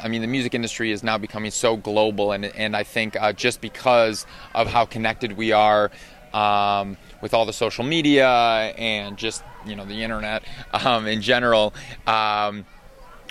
I mean, the music industry is now becoming so global, and I think just because of how connected we are with all the social media and just, the internet in general,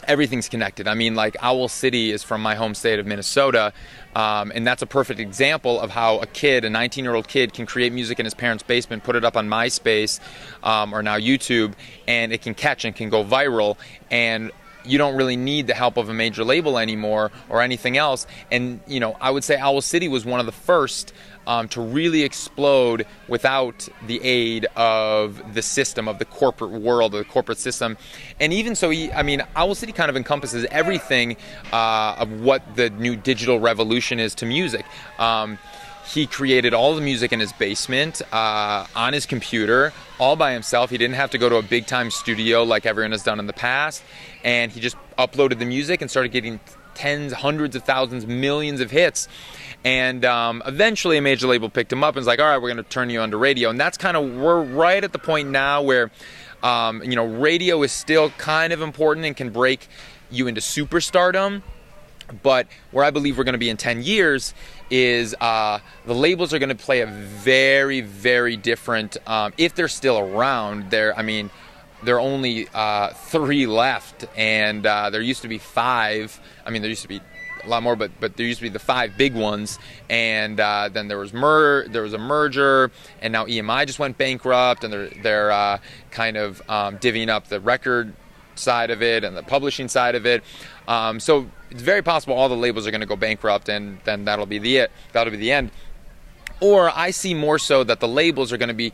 everything's connected. I mean, like, Owl City is from my home state of Minnesota, and that's a perfect example of how a 19-year-old kid can create music in his parents' basement, put it up on MySpace or now YouTube, and it can catch and can go viral, and you don't really need the help of a major label anymore or anything else. And, I would say Owl City was one of the first to really explode without the aid of the system, of the corporate world, of the corporate system. And even so, Owl City kind of encompasses everything of what the new digital revolution is to music. He created all the music in his basement, on his computer, all by himself. He didn't have to go to a big-time studio like everyone has done in the past. And he just uploaded the music and started getting tens, hundreds of thousands, millions of hits. And eventually a major label picked him up and was like, all right, we're going to turn you onto radio. And that's we're right at the point now where, radio is still kind of important and can break you into superstardom. But where I believe we're going to be in 10 years is the labels are going to play a very, very different, if they're still around. There are only 3 left, and there used to be 5. There used to be a lot more, but there used to be the 5 big ones, and then there was a merger, and now EMI just went bankrupt, and they're kind of divvying up the record side of it and the publishing side of it. So it's very possible all the labels are going to go bankrupt, and then that'll be the end. Or I see more so that the labels are going to be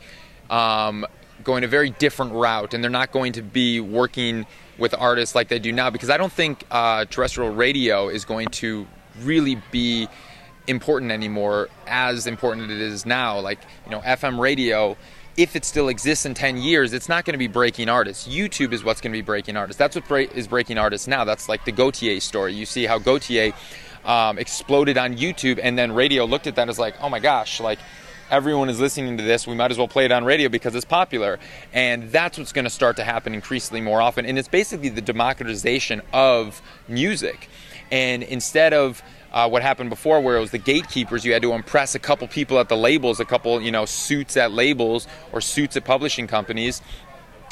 going a very different route, and they're not going to be working with artists like they do now, because I don't think terrestrial radio is going to really be important anymore, as important as it is now. Like, FM radio, if it still exists in 10 years, it's not going to be breaking artists. YouTube is what's going to be breaking artists. That's what is breaking artists now. That's like the Gautier story. You see how Gautier exploded on YouTube, and then radio looked at that as like, oh my gosh, like, everyone is listening to this, we might as well play it on radio because it's popular. And that's what's going to start to happen increasingly more often. And it's basically the democratization of music. And instead of what happened before, where it was the gatekeepers, you had to impress a couple people at the labels, a couple, suits at labels or suits at publishing companies.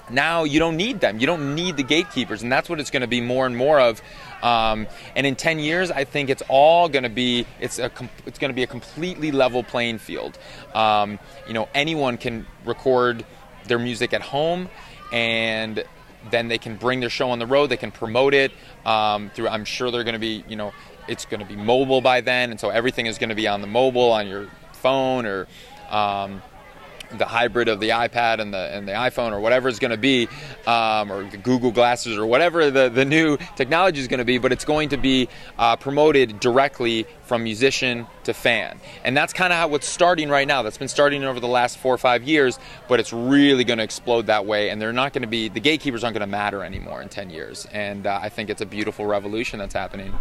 Now you don't need them. You don't need the gatekeepers, and that's what it's going to be more and more of. And in 10 years, I think it's all going to be it's going to be a completely level playing field. Anyone can record their music at home, and then they can bring their show on the road. They can promote it through. I'm sure they're going to be, it's going to be mobile by then, and so everything is going to be on the mobile, on your phone, or the hybrid of the iPad and the iPhone, or whatever it's going to be, or the Google Glasses, or whatever the new technology is going to be, but it's going to be promoted directly from musician to fan. And that's kind of how it's starting right now. That's been starting over the last 4 or 5 years, but it's really going to explode that way, and the gatekeepers aren't going to matter anymore in 10 years. And I think it's a beautiful revolution that's happening.